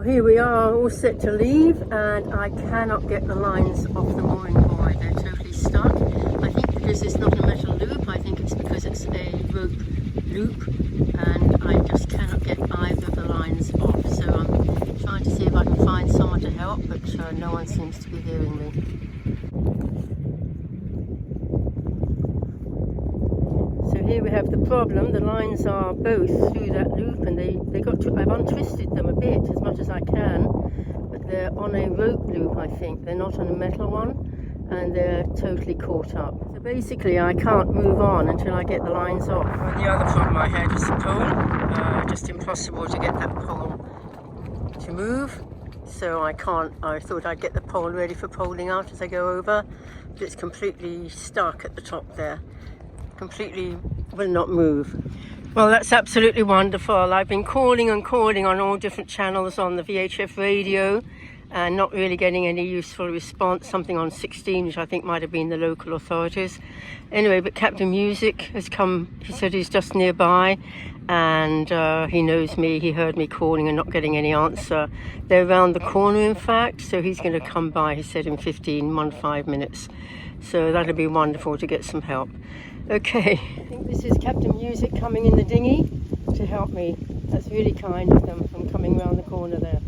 Here we are, all set to leave, and I cannot get the lines off the mooring buoy. They're totally stuck. I think because it's not a metal loop, I think it's because it's a rope loop, and I just cannot get either of the lines off. So I'm trying to see if I can find someone to help, but no one seems to be hearing me. So here we have the problem. The lines are both through that loop, and I've untwisted them a bit as much as I can, but they're on a rope loop, I think. They're not on a metal one, and they're totally caught up. So basically I can't move on until I get the lines off. And the other problem I had was the pole. Just impossible to get that pole to move. So I thought I'd get the pole ready for poling out as I go over, but it's completely stuck at the top there. Completely will not move. Well, that's absolutely wonderful. I've been calling and calling on all different channels on the VHF radio and not really getting any useful response. Something on 16, which I think might have been the local authorities. Anyway, but Captain Musick has come. He said he's just nearby, and he knows me. He heard me calling and not getting any answer. They're around the corner, in fact, so he's going to come by, he said, in 15 minutes. So that'll be wonderful to get some help. Okay, I think this is Captain Musick coming in the dinghy to help me. That's really kind of them from coming around the corner there.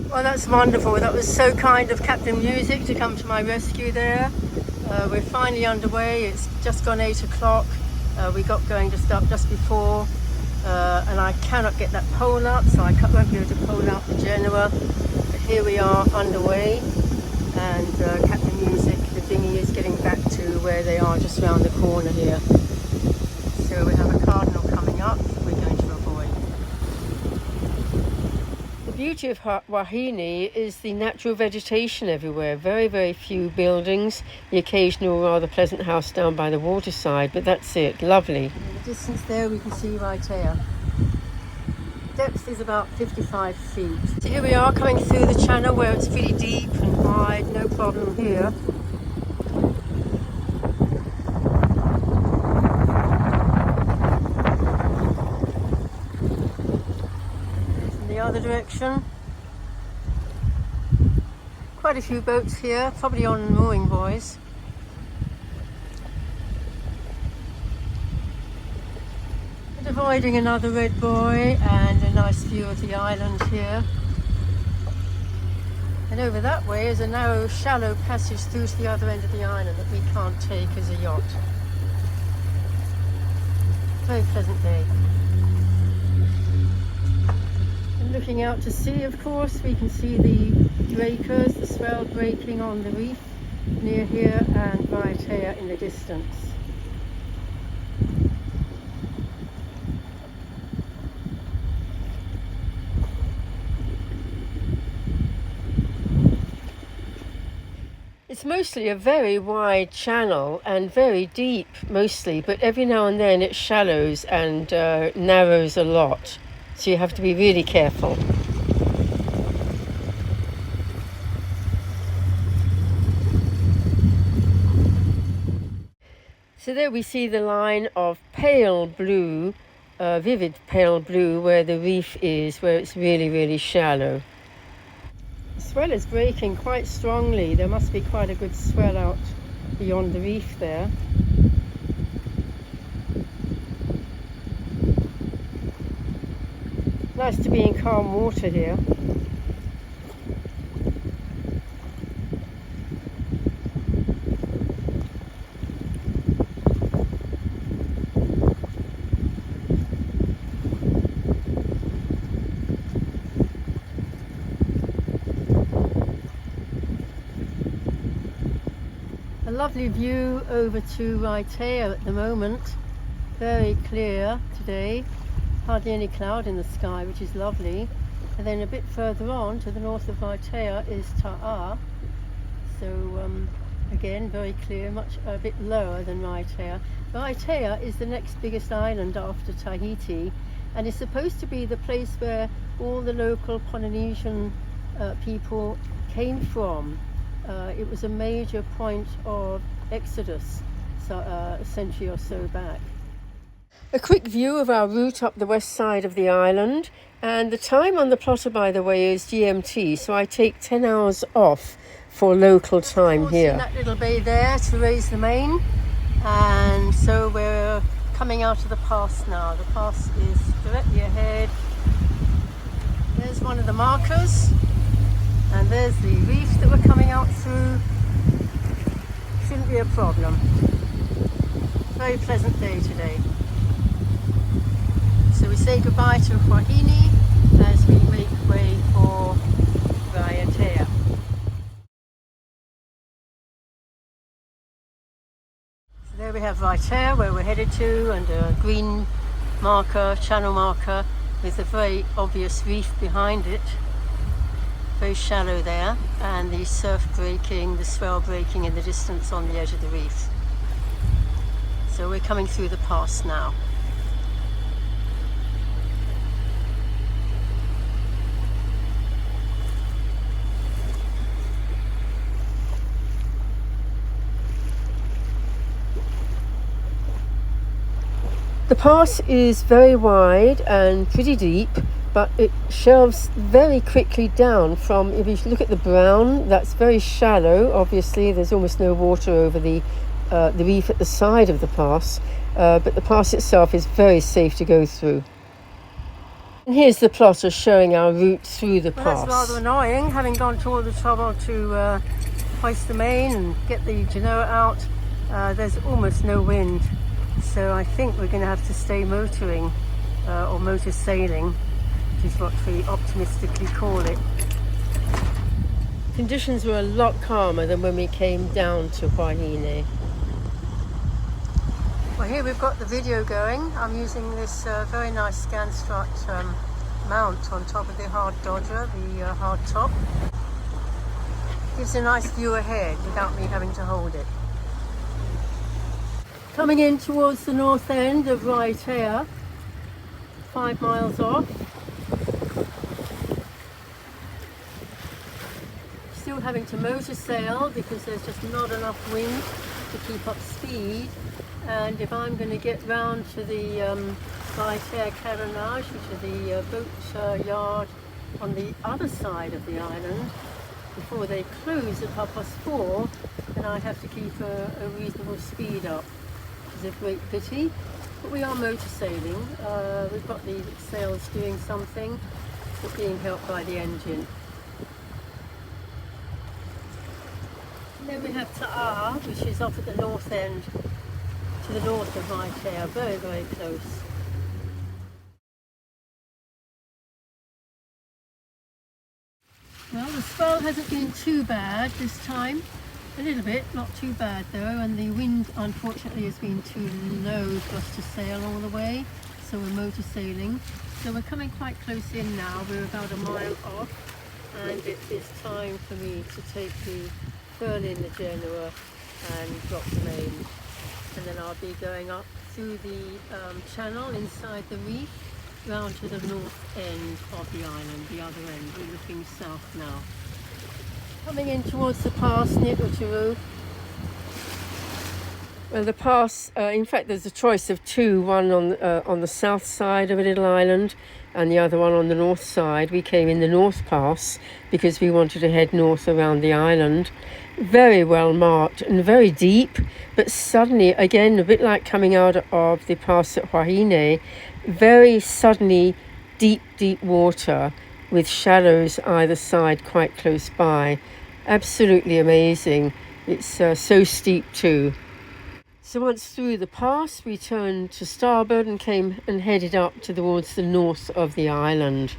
Well, that's wonderful. That was so kind of Captain Musick to come to my rescue there. We're finally underway. It's just gone 8 o'clock. We got going just before, and I cannot get that pole up, so I won't be able to pole out the Genoa. But here we are underway, and Captain Musick, the dinghy, is getting back to where they are, just round the corner here. So we have a cardinal coming up. We're going to avoid. The beauty of Huahine is the natural vegetation everywhere. Very, very few buildings. The occasional rather pleasant house down by the waterside, but that's it. Lovely. In the distance there we can see Raiatea. Depth is about 55 feet. So here we are coming through the channel where it's pretty deep and wide, no problem here. In the other direction, quite a few boats here, probably on mooring buoys. Avoiding another red buoy and a nice view of the island here. And over that way is a narrow, shallow passage through to the other end of the island that we can't take as a yacht. Very pleasant day. And looking out to sea, of course, we can see the breakers, the swell breaking on the reef near here, and Raiatea in the distance. It's mostly a very wide channel and very deep mostly, but every now and then it shallows and narrows a lot, so you have to be really careful. So there we see the line of pale blue, vivid pale blue, where the reef is, where it's really, really shallow. The swell is breaking quite strongly. There must be quite a good swell out beyond the reef there. Nice to be in calm water here. A lovely view over to Raiatea at the moment. Very clear today. Hardly any cloud in the sky, which is lovely. And then a bit further on to the north of Raiatea is Ta'a. So again, very clear, a bit lower than Raiatea. Raiatea is the next biggest island after Tahiti, and is supposed to be the place where all the local Polynesian people came from. It was a major point of exodus a century or so back. A quick view of our route up the west side of the island, and the time on the plotter, by the way, is GMT, so I take 10 hours off for local time here. In that little bay there to raise the main, and so we're coming out of the pass now. The pass is directly ahead. There's one of the markers, and there's the reef that we're coming out through. Shouldn't be a problem. Very pleasant day today. So we say goodbye to Huahine as we make way for Raiatea. So there we have Raiatea, where we're headed to, and a green marker, channel marker, with a very obvious reef behind it. Very shallow there, and the surf breaking, the swell breaking in the distance on the edge of the reef. So we're coming through the pass now. The pass is very wide and pretty deep, but it shelves very quickly down from, if you look at the brown, that's very shallow. Obviously, there's almost no water over the reef at the side of the pass, but the pass itself is very safe to go through. And here's the plotter showing our route through the pass. That's rather annoying, having gone to all the trouble to hoist the main and get the genoa out. There's almost no wind. So I think we're going to have to stay motoring or motor sailing, which is what we optimistically call it. Conditions were a lot calmer than when we came down to Huahine. Well, here we've got the video going. I'm using this very nice Scanstrut mount on top of the hard dodger, the hard top. Gives a nice view ahead without me having to hold it. Coming in towards the north end of Raiatea, 5 miles off. Still having to motor sail because there's just not enough wind to keep up speed. And if I'm going to get round to the Raiatea Carenage, which is the boat yard on the other side of the island, before they close at 4:30, then I have to keep a reasonable speed up. A great pity, but we are motor sailing. We've got the sails doing something, but being helped by the engine. And then we have Ta'a, which is off at the north end, to the north of Raiatea, very, very close. Well, the swell hasn't been too bad this time. A little bit, not too bad though, and the wind unfortunately has been too low for us to sail all the way, so we're motor sailing. So we're coming quite close in now, we're about a mile off, and it is time for me to take the furl in the genoa and drop the main. And then I'll be going up through the channel inside the reef, round to the north end of the island, the other end. We're looking south now. Coming in towards the pass near Uturu. Well, the pass, in fact, there's a choice of two, one on the south side of a little island and the other one on the north side. We came in the north pass because we wanted to head north around the island. Very well marked and very deep, but suddenly, again, a bit like coming out of the pass at Huahine, very suddenly deep, deep water with shallows either side quite close by. Absolutely amazing. It's so steep too. So once through the pass, we turned to starboard and came and headed up towards the north of the island.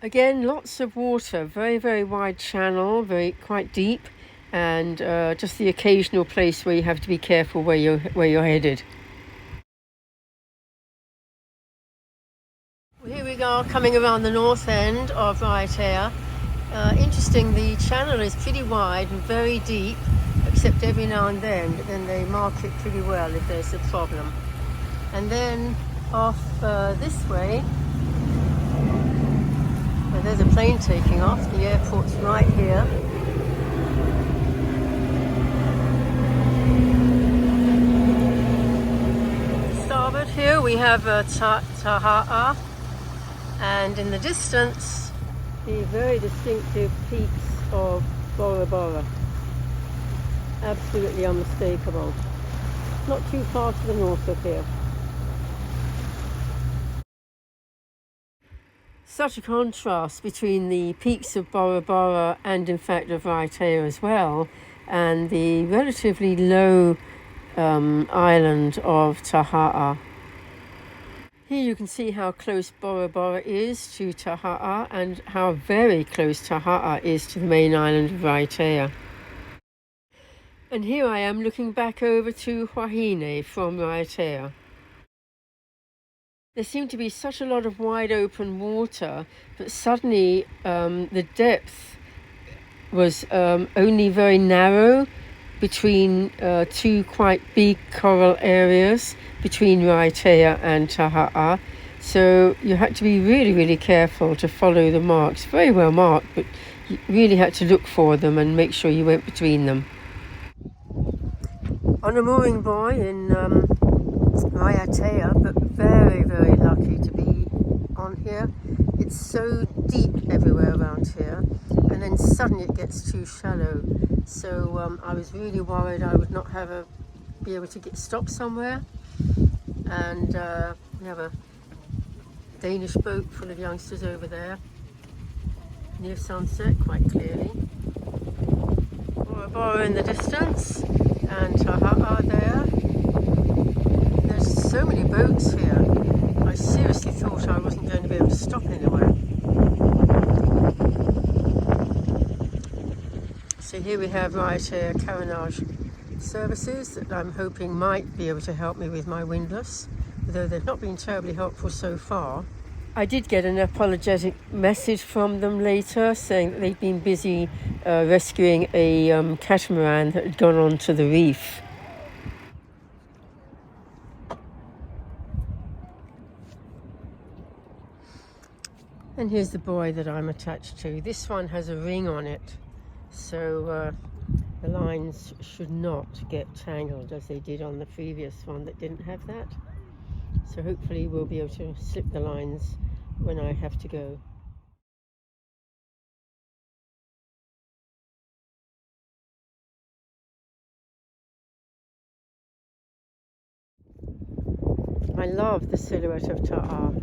Again, lots of water, very, very wide channel, quite deep, and just the occasional place where you have to be careful where you're headed. Well, here we are coming around the north end of Raiatea. Interesting, the channel is pretty wide and very deep, except every now and then, but then they mark it pretty well if there's a problem. And then off this way, there's a plane taking off. The airport's right here. Starboard here we have Taha'a, and in the distance the very distinctive peaks of Bora Bora. Absolutely unmistakable. Not too far to the north of here. Such a contrast between the peaks of Bora Bora and in fact of Raiatea as well, and the relatively low island of Taha'a. Here you can see how close Bora Bora is to Taha'a and how very close Taha'a is to the main island of Raiatea. And here I am looking back over to Huahine from Raiatea. There seemed to be such a lot of wide open water, but suddenly the depth was only very narrow between two quite big coral areas between Raiatea and Taha'a. So you had to be really, really careful to follow the marks. Very well marked, but you really had to look for them and make sure you went between them. On a mooring buoy in Raiatea, but very, very lucky to be on here. It's so deep everywhere around here, and then suddenly it gets too shallow. So I was really worried I would not be able to get stopped somewhere. And we have a Danish boat full of youngsters over there near sunset, quite clearly. Bora Bora in the distance, and Taha'a there. There's so many boats here. I seriously thought I wasn't going to be able to stop anywhere. So here we have Raiatea Carenage services that I'm hoping might be able to help me with my windlass, although they've not been terribly helpful so far. I did get an apologetic message from them later saying that they'd been busy rescuing a catamaran that had gone onto the reef. And here's the buoy that I'm attached to. This one has a ring on it, so the lines should not get tangled as they did on the previous one that didn't have that. So hopefully we'll be able to slip the lines when I have to go. I love the silhouette of Ta'a.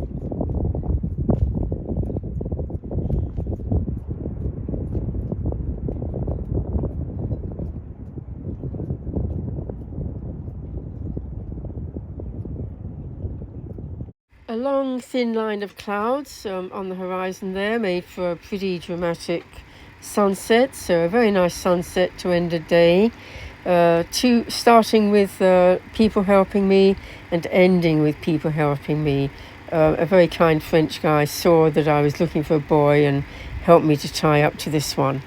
A long thin line of clouds on the horizon there made for a pretty dramatic sunset, so a very nice sunset to end a day, starting with people helping me and ending with people helping me. A very kind French guy saw that I was looking for a buoy and helped me to tie up to this one.